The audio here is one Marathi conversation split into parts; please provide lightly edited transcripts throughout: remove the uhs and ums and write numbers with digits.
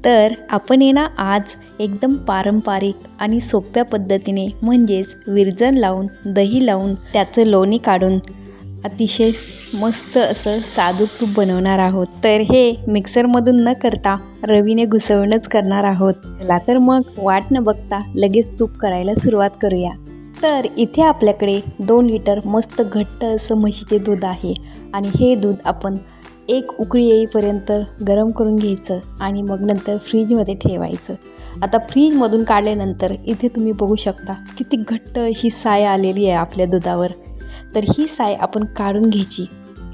तर आपण ना आज एकदम पारंपरिक आणि सोप्या पद्धतीने म्हणजेच विरजण लावून दही लावून त्याचं लोणी काढून अतिशय मस्त असं साजूक तूप बनवणार आहोत। तर हे मिक्सरमधून न करता रवीने घुसवणच करणार आहोत। चला तर मग वाट न बघता लगेच तूप करायला सुरुवात करूया। तर इथे आपल्याकडे 2 लिटर मस्त घट्ट असं म्हशीचे दूध आहे आणि हे दूध आपण एक उकळी येईपर्यंत गरम करून घ्यायचं आणि मग नंतर फ्रीजमध्ये ठेवायचं। आता फ्रीजमधून काढल्यानंतर इथे तुम्ही बघू शकता किती घट्ट अशी साय आलेली आहे आपल्या दुधावर। तर ही साय आपण काढून घ्यायची।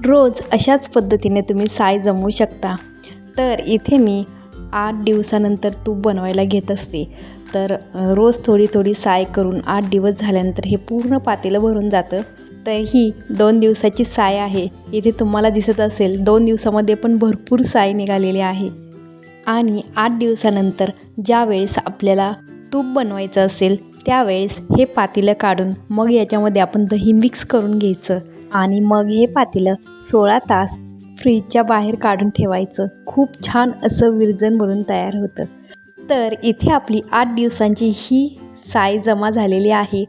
रोज अशाच पद्धतीने तुम्ही साय जमवू शकता। तर इथे मी 8 दिवसानंतर तूप बनवायला घेत असते। तर रोज थोडी थोडी साय करून 8 दिवस झाल्यानंतर हे पूर्ण पातेलं भरून जातं। तर ही 2 दिवसाची साय आहे। इथे तुम्हाला दिसत असेल 2 दिवसामध्ये पण भरपूर साय निघालेली आहे। आणि 8 दिवसानंतर ज्या वेळेस आपल्याला तूप बनवायचं असेल त्यावेळेस हे पातेलं काढून मग याच्यामध्ये आपण दही मिक्स करून घ्यायचं आणि मग हे पातेलं 16 तास फ्रीजच्या बाहेर काढून ठेवायचं। खूप छान असं विरजण बनून तयार होतं। तर इथे आपली 8 दिवसांची ही साय जमा झालेली आहे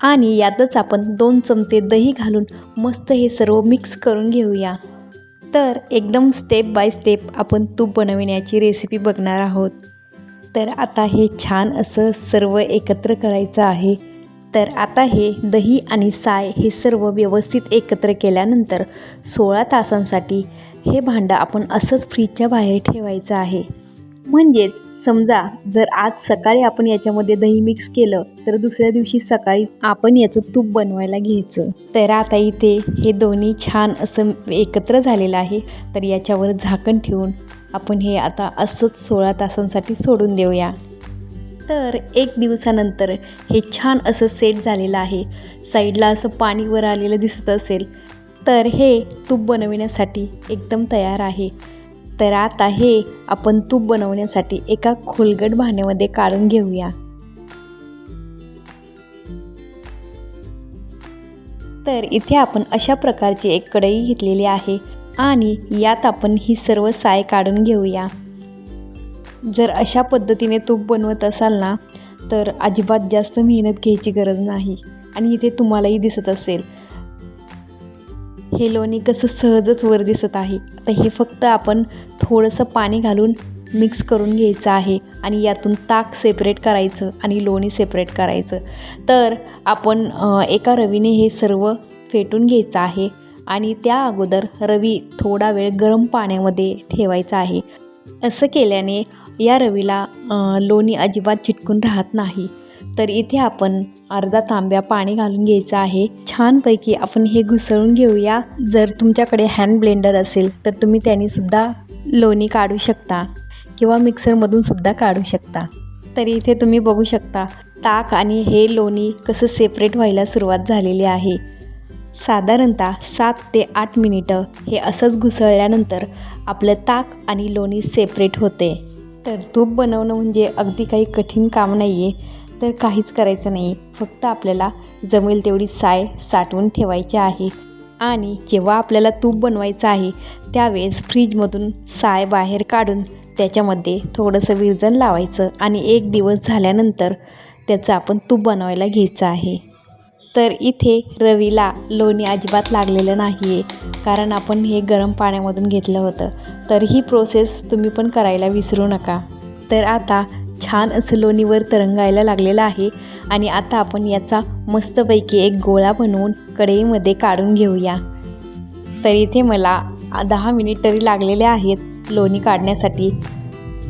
आणि यातच आपण 2 चमचे दही घालून मस्त हे सर्व मिक्स करून घेऊया। तर एकदम स्टेप बाय स्टेप आपण तूप बनविण्याची रेसिपी बघणार आहोत। तर आता हे छान असं सर्व एकत्र करायचं आहे। तर आता हे दही आणि साय हे सर्व व्यवस्थित एकत्र केल्यानंतर 16 तासांसाठी हे भांडं आपण असंच फ्रीजच्या बाहेर ठेवायचं आहे। म्हणजेच समजा जर आज सकाळी आपण याच्यामध्ये दही मिक्स केलं तर दुसऱ्या दिवशी सकाळी आपण याचं तूप बनवायला घ्यायचं। तर आता इथे हे दोन्ही छान असं एकत्र झालेलं आहे। तर याच्यावर झाकण ठेवून आपण हे आता असंच 16 तासांसाठी सोडून देऊया। तर 1 दिवसानंतर हे छान असं सेट झालेलं आहे। साईडला असं पाणी वर आलेलं दिसत असेल तर हे तूप बनविण्यासाठी एकदम तयार आहे। तर आता हे आपण तूप बनवण्यासाठी एका खोलगट भांड्यामध्ये काढून घेऊया। तर इथे आपण अशा प्रकारची एक कढई घेतलेली आहे आणि यात आपण ही सर्व साय काढून घेऊया। जर अशा पद्धतीने तूप बनवत असाल ना तर अजिबात जास्त मेहनत घ्यायची गरज नाही। आणि इथे तुम्हालाही दिसत असेल हे लोणी कसं सहजच वर दिसत आहे। आता हे फक्त आपण थोडंसं पाणी घालून मिक्स करून घ्यायचं आहे आणि यातून ताक सेपरेट करायचं आणि लोणी सेपरेट करायचं। तर आपण एका रवीने हे सर्व फेटून घ्यायचं आहे आणि त्या अगोदर रवी थोडा वेळ गरम पाण्यामध्ये ठेवायचा आहे। असं केल्याने या रवीला लोणी अजिबात चिटकून राहत नाही। तर इथे आपण अर्धा तांब्या पाणी घालून घ्यायचं आहे। छानपैकी आपण हे घुसळून घेऊया। जर तुमच्याकडे हँड ब्लेंडर असेल तर तुम्ही त्याने सुद्धा लोणी काढू शकता किंवा मिक्सरमधून सुद्धा काढू शकता। तर इथे तुम्ही बघू शकता ताक आणि हे लोणी कसं सेपरेट व्हायला सुरुवात झालेली आहे। साधारणतः 7 ते 8 मिनिटं हे असंच घुसळल्यानंतर आपलं ताक आणि लोणी सेपरेट होते। तर तूप बनवणं म्हणजे अगदी काही कठीण काम नाही आहे। तर काहीच करायचं नाही, फक्त आपल्याला जमेल तेवढी साय साठवून ठेवायची आहे आणि जेव्हा आपल्याला तूप बनवायचं आहे त्यावेळेस फ्रीजमधून साय बाहेर काढून त्याच्यामध्ये थोडंसं विरजण लावायचं आणि 1 दिवस झाल्यानंतर त्याचं आपण तूप बनवायला घ्यायचं आहे। तर इथे रवीला लोणी अजिबात लागलेलं नाही आहे कारण आपण हे गरम पाण्यामधून घेतलं होतं। तर ही प्रोसेस तुम्ही पण करायला विसरू नका। तर आता छान असं लोणीवर तरंगायला लागलेलं आहे आणि आता आपण याचा मस्तपैकी एक गोळा बनवून कढईमध्ये काढून घेऊया। तर इथे मला 10 मिनिट तरी लागलेले आहेत लोणी काढण्यासाठी।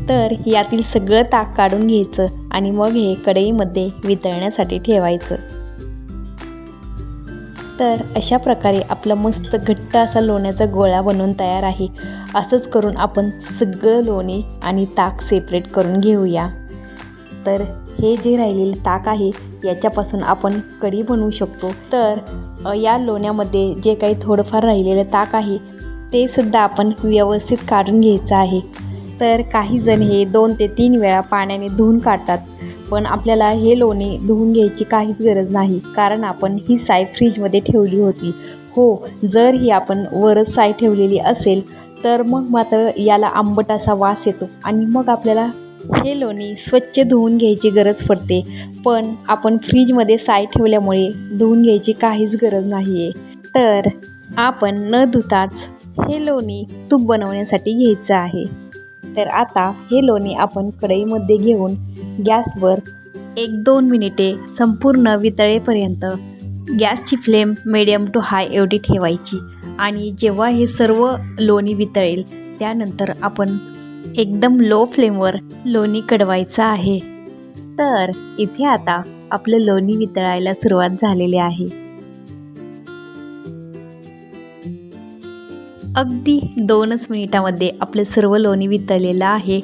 तर यातील सगळं ताक काढून घ्यायचं आणि मग हे कढईमध्ये वितळण्यासाठी ठेवायचं। तर अशा प्रकारे आपला मस्त घट्ट असा लोण्याचा गोळा बनवून तयार आहे। असंच करून आपण सगळं लोणी आणि ताक सेपरेट करून घेऊया। तर हे जे राहिलेले ताक आहे याच्यापासून आपण कढी बनवू शकतो। तर या लोण्यामध्ये जे काही थोडंफार राहिलेलं ताक आहे ते सुद्धा आपण व्यवस्थित काढून घ्यायचं आहे। तर काही जण हे 2 ते 3 वेळा पाण्याने धुवून काढतात, पण आपल्याला हे लोणी धुवून घ्यायची काहीच गरज नाही कारण आपण ही साय फ्रीजमध्ये ठेवली होती। हो, जर ही आपण वरच साय ठेवलेली असेल तर मग मात्र याला आंबट असा वास येतो आणि मग आपल्याला हे लोणी स्वच्छ धुवून घ्यायची गरज पडते. पण आपण फ्रीजमध्ये साय ठेवल्यामुळे धुवून घ्यायची काहीच गरज नाही आहे. तर आपण न धुताच हे लोणी तूप बनवण्यासाठी घ्यायचं आहे. तर आता हे लोणी आपण कढईमध्ये घेऊन गॅसवर 1-2 मिनिटे संपूर्ण वितळेपर्यंत गॅसची फ्लेम मीडियम टू हाय एवढी ठेवायची. आणि जेव्हा हे सर्व लोणी वितळेल त्यानंतर आपण एकदम लो फ्लेमवर लोणी कढवायचं आहे. तर इथे आता आपलं लोणी वितळायला सुरुवात झालेली आहे. अगदी 2च मिनिटामध्ये आपलं सर्व लोणी वितळलेलं आहे.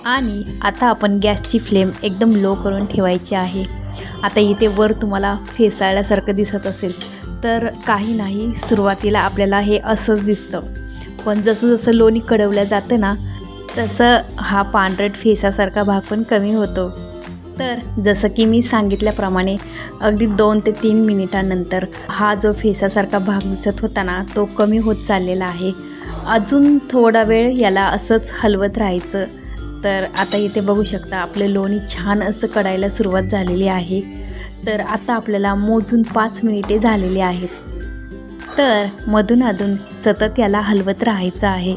आणि आता आपण गॅसची फ्लेम एकदम लो करून ठेवायची आहे. आता इथे वर तुम्हाला फेसाळल्यासारखं दिसत असेल तर काही नाही, सुरुवातीला आपल्याला हे असंच दिसतं. पण जसं जसं लोणी कढवलं जातं ना तसं हा पांढरट फेसासारखा भाग पण कमी होतो. तर जसं की मी सांगितल्याप्रमाणे अगदी 2 ते 3 मिनिटांनंतर हा जो फेसासारखा भाग दिसत होता ना तो कमी होत चाललेला आहे. अजून थोडा वेळ याला असंच हलवत राहायचं. तर आता इथे बघू शकता आपलं लोणी छान असं कढायला सुरुवात झालेली आहे. तर आता आपल्याला मोजून 5 मिनिटे झालेली आहेत. तर मधून अधून सतत याला हलवत राहायचं आहे.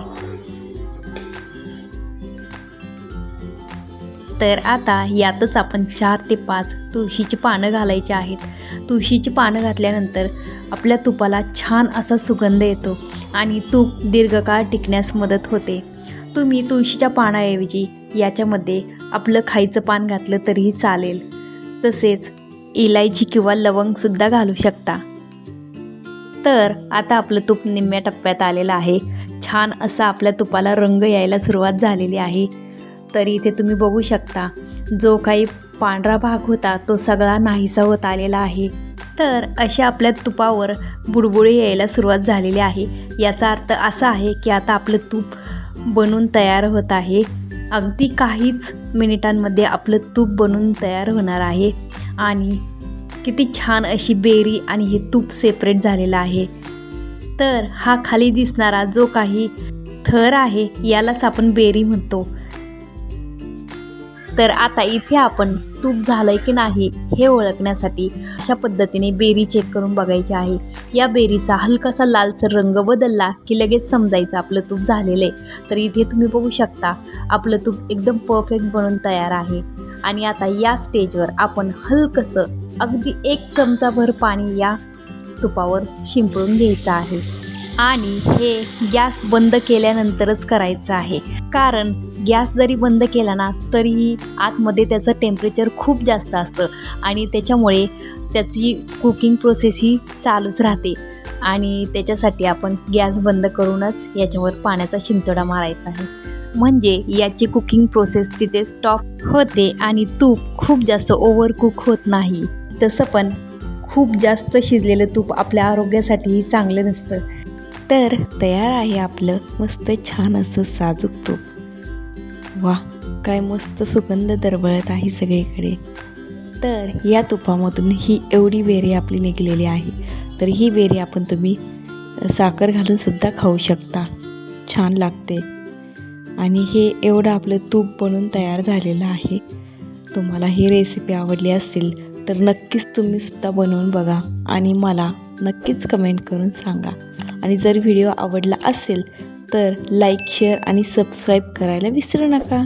तर आता यातच आपण 4 ते 5 तुळशीची पानं घालायची आहेत. तुळशीची पानं घातल्यानंतर आपल्या तुपाला छान असा सुगंध येतो आणि तूप दीर्घकाळ टिकण्यास मदत होते. तुम्ही तुळशीच्या पानाऐवजी याच्यामध्ये आपलं खायचं पान घातलं तरीही चालेल. तसेच इलायची किंवा लवंगसुद्धा घालू शकता. तर आता आपलं तूप निम्म्या टप्प्यात आलेलं आहे. छान असा आपल्या तुपाला रंग यायला सुरुवात झालेली आहे. तरी इथे तुम्ही बघू शकता जो काही पांढरा भाग होता तो सगळा नाहीसा होत आलेला आहे. तर अशा आपल्या तुपावर बुडबुडे यायला सुरुवात झालेली आहे. याचा अर्थ असा आहे की आता आपलं तूप बनून तयार होत आहे. अगदी काहीच मिनिटांमध्ये आपलं तूप बनून तयार होणार आहे. आणि किती छान अशी बेरी आणि हे तूप सेपरेट झालेलं आहे. तर हा खाली दिसणारा जो काही थर आहे यालाच आपण बेरी म्हणतो. तर आता इथे आपण तूप झालंय की नाही हे ओळखण्यासाठी अशा पद्धतीने बेरी चेक करून बघायची आहे. या बेरीचा हलकासा लालसर रंग बदलला की लगेच समजायचं आपलं तूप झालेलं आहे. तर इथे तुम्ही बघू शकता आपलं तूप एकदम परफेक्ट बनून तयार आहे. आणि आता या स्टेजवर आपण हलकंसं अगदी 1 चमचाभर पाणी या तुपावर शिंपडून घ्यायचं आहे. आणि हे गॅस बंद केल्यानंतरच करायचं आहे. कारण गॅस जरी बंद केला ना तरीही आतमध्ये त्याचं टेम्परेचर खूप जास्त असतं आणि त्याच्यामुळे त्याची कुकिंग प्रोसेस ही चालूच राहते. आणि त्याच्यासाठी आपण गॅस बंद करूनच याच्यावर पाण्याचा शिंतोडा मारायचा आहे. म्हणजे याची कुकिंग प्रोसेस तिथे स्टॉप होते आणि तूप खूप जास्त ओव्हर कुक होत नाही. तसं पण खूप जास्त शिजलेलं तूप आपल्या आरोग्यासाठीही चांगलं नसतं. तर तयार आहे आपलं मस्त छान असं साजूक तूप. वा, काय मस्त सुगंध दरवळत आहे सगळीकडे. तर या तुपामधून ही एवढी बेरी आपली निघलेली आहे. तर ही बेरी आपण तुम्ही साखर घालूनसुद्धा खाऊ शकता, छान लागते. आणि हे एवढं आपलं तूप बनून तयार झालेलं आहे. तुम्हाला ही रेसिपी आवडली असेल तर नक्कीच तुम्हीसुद्धा बनवून बघा आणि मला नक्कीच कमेंट करून सांगा. आणि जर व्हिडिओ आवडला असेल तर लाईक, शेअर आणि सबस्क्राईब करायला विसरू नका.